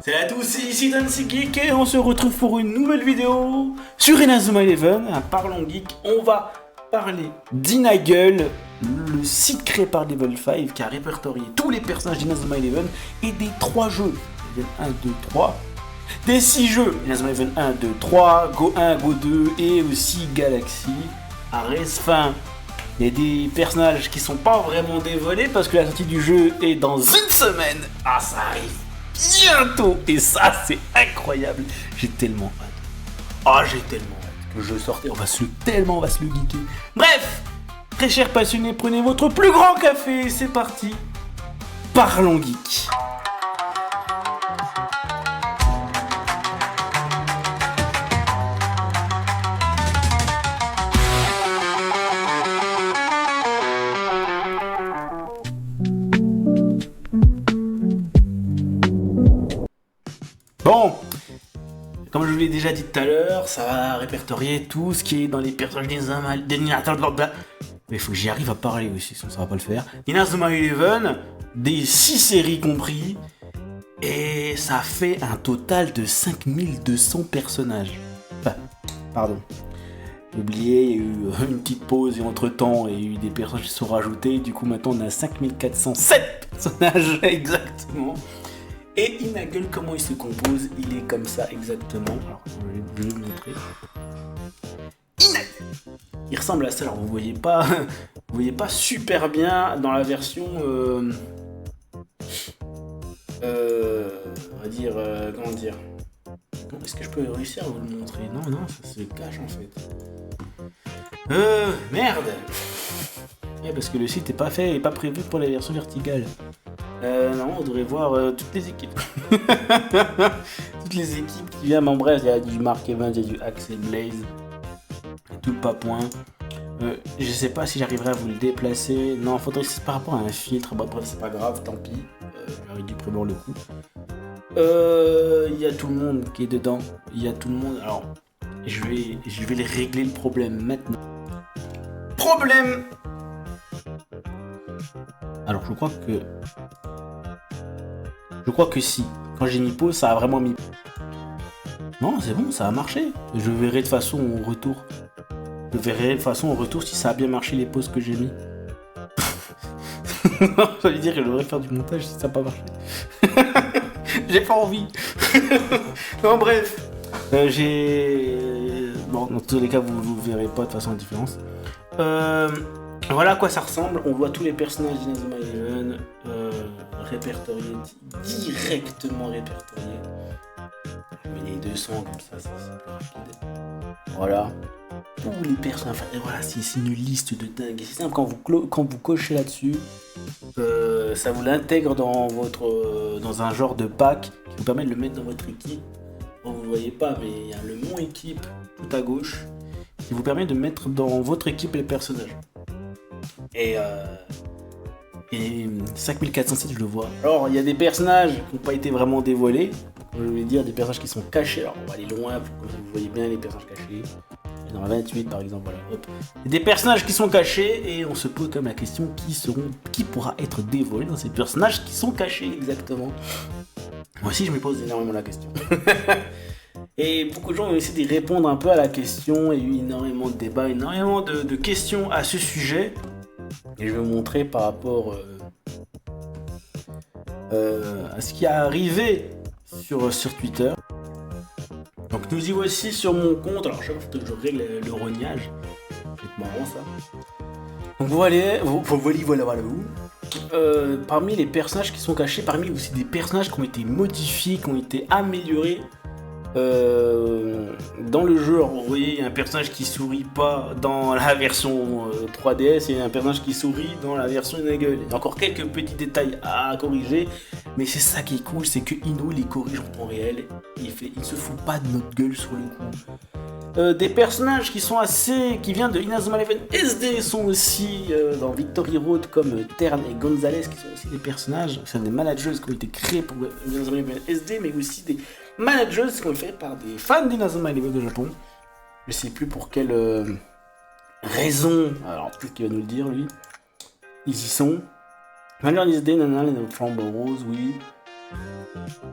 Salut à tous, c'est ici Dancy Geek et on se retrouve pour une nouvelle vidéo sur Inazuma Eleven, un Parlons Geek. On va parler d'Inagul, le site créé par Level 5 qui a répertorié tous les personnages d'Inazuma Eleven et des 3 jeux, 1, 2, 3, des 6 jeux, Inazuma Eleven 1, 2, 3, Go 1, Go 2 et aussi Galaxy. À fin, il y a des personnages qui sont pas vraiment dévoilés parce que la sortie du jeu est dans une semaine. Ah, ça arrive bientôt et ça c'est incroyable. J'ai tellement hâte. Ah, j'ai tellement hâte que le jeu sorte et on va se le geeker. Bref, très chers passionnés, prenez votre plus grand café, c'est parti. Parlons Geek. Bon, comme je vous l'ai déjà dit tout à l'heure, ça va répertorier tout ce qui est dans les personnages d'Inazuma. Mais il faut que j'y arrive à parler aussi, sinon ça va pas le faire. Inazuma Eleven, des 6 séries compris, et ça fait un total de 5200 personnages. Enfin, pardon. J'ai oublié, il y a eu une petite pause et entre-temps, il y a eu des personnages qui sont rajoutés. Du coup, maintenant, on a 5407 personnages exactement. Et Inagul, comment il se compose? Il est comme ça exactement. Alors, je vais vous montrer. Inagul, il ressemble à ça. Alors, vous voyez pas super bien dans la version. On va dire. Comment dire? Est-ce que je peux réussir à vous le montrer? Non, ça se cache en fait. Merde. Ouais, parce que le site est pas prévu pour la version verticale. Non, on devrait voir toutes les équipes. Toutes les équipes qui viennent. En bref, il y a du Mark Evans, il y a du Axel Blaze, tout le papouin. Je sais pas si j'arriverai à vous le déplacer. Non, faudrait c'est par rapport à un filtre. Bah, bref, c'est pas grave, tant pis. J'aurais dû prévoir le coup. Il y a tout le monde qui est dedans. Il y a tout le monde. Alors, je vais les régler le problème maintenant. Problème. Alors, je crois que si. Quand j'ai mis pause, ça a vraiment mis. Non, c'est bon, ça a marché. Je verrai de façon au retour. Si ça a bien marché les pauses que j'ai mis. Ça veut dire que je devrais faire du montage si ça n'a pas marché. J'ai pas envie. Non, bref. Bon, dans tous les cas, vous verrez pas de façon de différence. Voilà à quoi ça ressemble. On voit tous les personnages d'Inazuma Eleven répertoriés, directement répertoriés. Je mets les 200 comme ça, c'est plus rapide. Voilà. Tous les personnages. Enfin, voilà, c'est une liste de dingue. C'est simple, quand vous cochez là-dessus, ça vous l'intègre dans un genre de pack qui vous permet de le mettre dans votre équipe. Bon, vous ne le voyez pas, mais il y a le mon équipe tout à gauche qui vous permet de mettre dans votre équipe les personnages. Et 5407, je le vois. Alors, il y a des personnages qui n'ont pas été vraiment dévoilés. Je vais dire des personnages qui sont cachés. Alors, on va aller loin pour que vous voyez bien les personnages cachés. Dans la 28, par exemple, voilà. Hop. Il y a des personnages qui sont cachés et on se pose comme la question qui pourra être dévoilé dans ces personnages qui sont cachés exactement. Moi aussi, je me pose énormément la question. Et beaucoup de gens ont essayé de répondre un peu à la question. Il y a eu énormément de débats, énormément de questions à ce sujet. Et je vais vous montrer par rapport à ce qui est arrivé sur Twitter. Donc nous y voici sur mon compte. Alors chaque fois que je règle le rognage, c'est marrant ça. Donc voilà. Parmi les personnages qui sont cachés, parmi aussi des personnages qui ont été modifiés, qui ont été améliorés dans le jeu. Alors, vous voyez, il y a un personnage qui sourit pas dans la version 3DS et un personnage qui sourit dans la version Inagul. Il y a encore quelques petits détails à corriger, mais c'est ça qui est cool, c'est que Ino les corrige en temps réel. Il se fout pas de notre gueule sur le coup. Des personnages qui viennent de Inazuma Eleven SD sont aussi dans Victory Road comme Tern et Gonzalez, qui sont aussi des personnages, c'est des managers qui ont été créés pour Inazuma Eleven SD, mais aussi des managers qui ont été faits par des fans d'Inazuma Eleven de Japon. Je sais plus pour quelle raison, alors peut-être qu'il va nous le dire lui. Ils y sont. Manager SD, Nana, les Flambeau Rose, oui.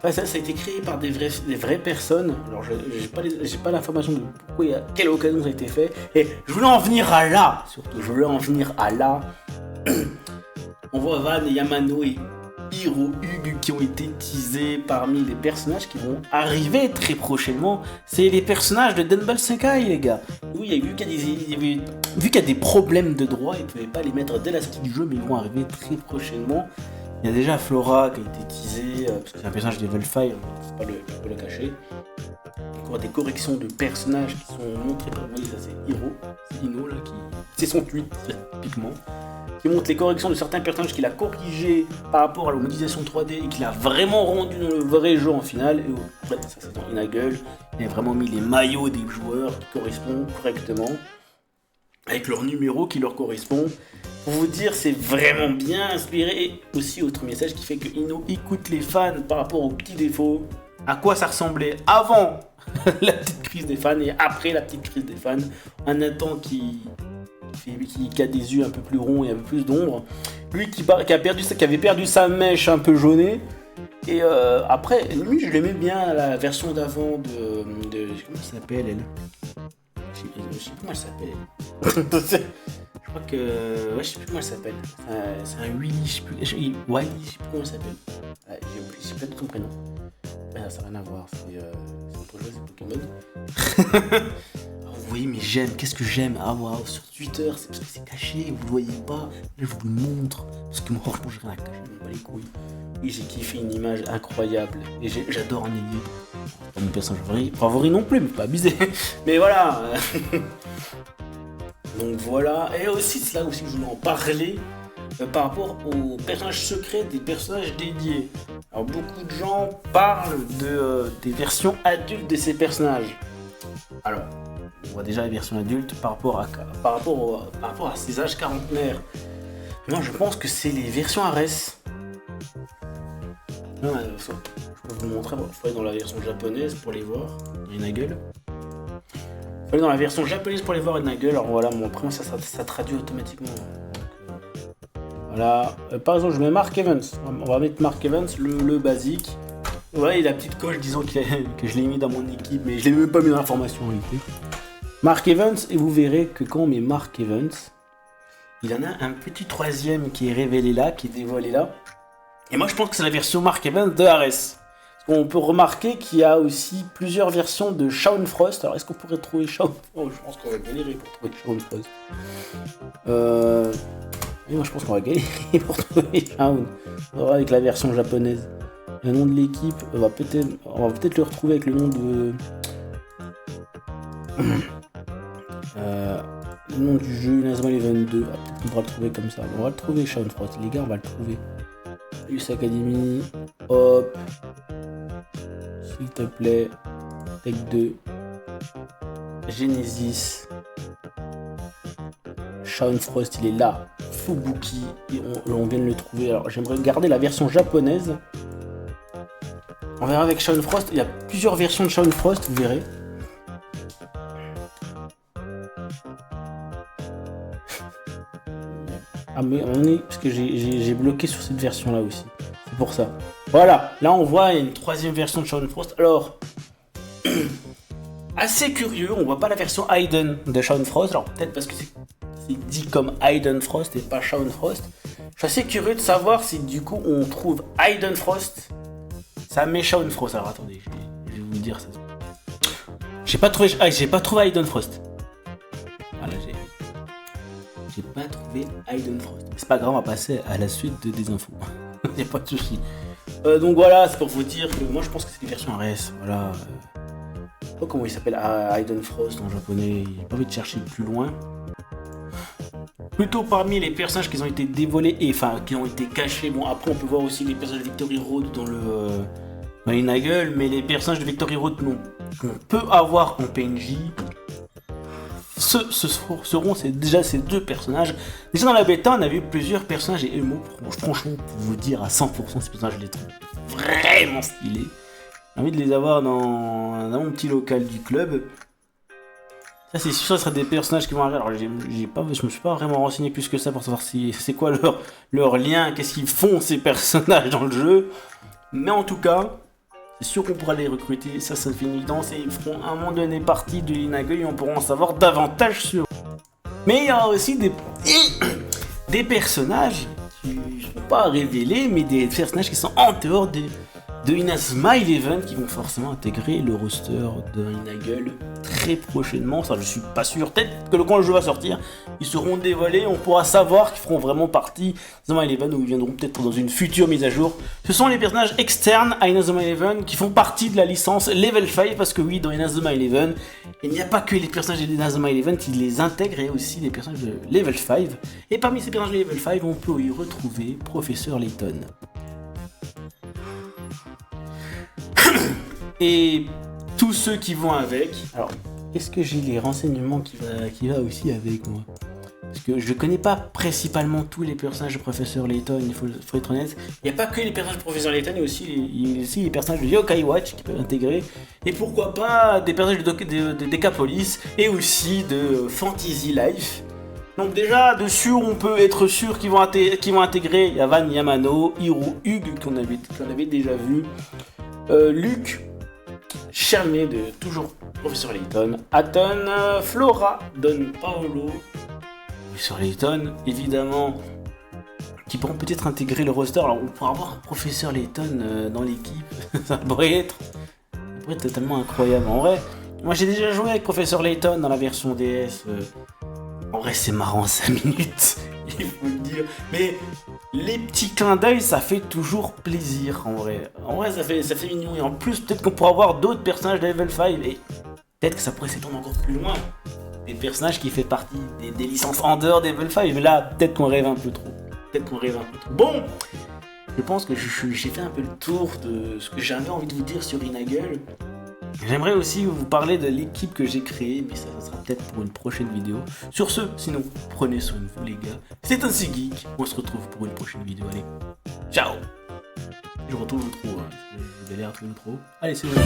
Ouais, ça a été créé par des vraies personnes. Alors, j'ai pas l'information de pourquoi et à quelle occasion ça a été fait. Et je voulais en venir à là, surtout. Je voulais en venir à là. On voit Van, Yamano et Hiro Hug qui ont été teasés parmi les personnages qui vont arriver très prochainement. C'est les personnages de Denball Senkai, les gars. Oui, vu qu'il y a des problèmes de droit, ils ne pouvaient pas les mettre dès la sortie du jeu, mais ils vont arriver très prochainement. Il y a déjà Flora qui a été teasée, parce que c'est un personnage de Level 5, c'est pas le cacher. Encore des corrections de personnages qui sont montrées par vous voyez, ça c'est Hiro, c'est Ino là, c'est son tweet, typiquement. Qui montre les corrections de certains personnages qu'il a corrigés par rapport à la modélisation 3D et qu'il a vraiment rendu dans le vrai jeu en finale. Et en fait, ça c'est dans Inagel, il a vraiment mis les maillots des joueurs qui correspondent correctement, avec leur numéro qui leur correspond. Pour vous dire, c'est vraiment bien inspiré. Et aussi, autre message qui fait que Ino écoute les fans par rapport aux petits défauts. À quoi ça ressemblait avant la petite crise des fans et après la petite crise des fans. Un Nathan qui a des yeux un peu plus ronds et un peu plus d'ombre. Lui qui avait perdu sa mèche un peu jaunée. Et après, lui, je l'aimais bien, la version d'avant de comment elle s'appelle, elle? Je sais plus comment elle s'appelle. Je crois que... Ouais, je sais plus comment elle s'appelle. C'est un Willy, je sais plus... Wily, je sais plus comment elle s'appelle. Ouais, j'ai oublié tout son prénom. Ouais, ça n'a rien à voir, c'est autre chose, c'est Pokémon. Oh, oui, mais j'aime, qu'est-ce que j'aime? Ah, waouh, sur Twitter, c'est parce que c'est caché, vous le voyez pas. Là, je vous le montre, parce que moi, franchement, j'ai rien à cacher, je me bats les couilles. Oui, j'ai kiffé une image incroyable, et j'adore un ailier. Pas mon personnage favori non plus, mais pas abusé. Mais voilà. Donc voilà, et aussi c'est là aussi que je voulais en parler par rapport aux personnages secrets des personnages dédiés. Alors beaucoup de gens parlent des versions adultes de ces personnages. Alors, on voit déjà les versions adultes par rapport à ces âges quarantenaires. Moi je pense que c'est les versions Ares. Non, je peux vous montrer, il faut aller dans la version japonaise pour les voir, il y en a gueule. Dans la version japonaise pour les voir une gueule, alors voilà, mon prénom ça traduit automatiquement. Voilà, par exemple je mets Mark Evans, on va mettre Mark Evans, le basique. Voilà, il a la petite coche disant que je l'ai mis dans mon équipe, mais je l'ai même pas mis dans la formation en réalité. Mark Evans, et vous verrez que quand on met Mark Evans, il y en a un petit troisième qui est révélé là, qui est dévoilé là. Et moi je pense que c'est la version Mark Evans de Ares. On peut remarquer qu'il y a aussi plusieurs versions de Shaun Frost. Alors, est-ce qu'on pourrait trouver Shaun? Oh, je pense qu'on va galérer pour trouver Shaun Frost. Oui, moi, je pense qu'on va galérer pour trouver Shaun. Avec la version japonaise. Le nom de l'équipe, on va peut-être le retrouver avec le nom de... le nom du jeu, Inazuma Eleven 2. Ah, peut-être qu'on pourra le trouver comme ça. On va le trouver, Shaun Frost. Les gars, on va le trouver. US Academy. Hop. S'il te plaît, Tech 2, Genesis, Shaun Frost, il est là, Fubuki, et on vient de le trouver. Alors j'aimerais garder la version japonaise. On verra avec Shaun Frost, il y a plusieurs versions de Shaun Frost, vous verrez. Ah mais on est, parce que j'ai bloqué sur cette version là aussi, c'est pour ça. Voilà, là on voit une troisième version de Shaun Frost. Alors, assez curieux, on voit pas la version Hayden de Shaun Frost. Alors peut-être parce que c'est dit comme Hayden Frost et pas Shaun Frost. Je suis assez curieux de savoir si du coup on trouve Hayden Frost, ça met Shaun Frost. Alors attendez, je vais vous dire ça. J'ai pas trouvé Hayden Frost. Voilà, j'ai pas trouvé Hayden Frost. C'est pas grave, on va passer à la suite des infos. Y'a pas de soucis. Donc voilà, c'est pour vous dire que moi je pense que c'est une version RS. Voilà. Je sais pas comment il s'appelle, Hayden Frost en japonais. J'ai pas envie de chercher plus loin. Plutôt parmi les personnages qui ont été dévoilés et enfin qui ont été cachés. Bon, après on peut voir aussi les personnages de Victory Road dans les Nagel, mais les personnages de Victory Road qu'on peut avoir en PNJ. Seront déjà ces deux personnages. Déjà dans la bêta, on a vu plusieurs personnages et émo. Franchement, pour vous dire à 100%, ces personnages, je les trouve vraiment stylés. J'ai envie de les avoir dans mon petit local du club. Ça, c'est sûr, ce sera des personnages qui vont arriver. Alors, je me suis pas vraiment renseigné plus que ça pour savoir c'est quoi leur lien, qu'est-ce qu'ils font ces personnages dans le jeu. Mais en tout cas, c'est sûr qu'on pourra les recruter, ça fait une évidence, et ils feront à un moment donné partie de l'Inagle et on pourra en savoir davantage sur eux. Mais il y a aussi des personnages qui ne sont pas révélés, mais des personnages qui sont en dehors de Inazuma Eleven qui vont forcément intégrer le roster de Inagle très prochainement. Ça, je suis pas sûr. Peut-être que quand le jeu va sortir, ils seront dévoilés. On pourra savoir qu'ils feront vraiment partie d'Inazuma Eleven ou ils viendront peut-être dans une future mise à jour. Ce sont les personnages externes à Inazuma Eleven qui font partie de la licence Level 5 parce que oui, dans Inazuma Eleven, il n'y a pas que les personnages d'Inazuma Eleven qui les intègrent, il y a aussi les personnages de Level 5. Et parmi ces personnages de Level 5, on peut y retrouver Professeur Layton. Et tous ceux qui vont avec. Alors, est-ce que j'ai les renseignements qui va aussi avec moi? Parce que je connais pas principalement tous les personnages de Professeur Layton, il faut être honnête. Il n'y a pas que les personnages de Professeur Layton, il y a aussi les personnages de Yokai Watch qui peuvent intégrer. Et pourquoi pas des personnages de Decapolis et aussi de Fantasy Life. Donc déjà, dessus, on peut être sûr qu'ils vont intégrer Yavan Yamano, Hiro, Hug, qu'on avait déjà vu, Luke, Charmé de toujours Professeur Layton, Aton, Flora, Don Paolo, Professeur Layton, évidemment, qui pourront peut-être intégrer le roster. Alors on pourra avoir un Professeur Layton dans l'équipe, ça pourrait être totalement incroyable. En vrai, moi j'ai déjà joué avec Professeur Layton dans la version DS. En vrai c'est marrant 5 minutes, il faut le dire. Mais les petits clins d'œil, ça fait toujours plaisir en vrai. En vrai ça fait mignon. Et en plus peut-être qu'on pourra avoir d'autres personnages de Level 5 et peut-être que ça pourrait s'étendre encore plus loin. Des personnages qui font partie des licences en dehors des Level 5. Mais là peut-être qu'on rêve un peu trop. Bon, je pense que j'ai fait un peu le tour de ce que j'avais envie de vous dire sur Inagle. J'aimerais aussi vous parler de l'équipe que j'ai créée, mais ça sera peut-être pour une prochaine vidéo. Sur ce, sinon, prenez soin de vous les gars. C'est ainsi geek, on se retrouve pour une prochaine vidéo. Allez, ciao. Je retrouve l'intro, hein. Je galère à trouver l'intro. Allez, c'est bon.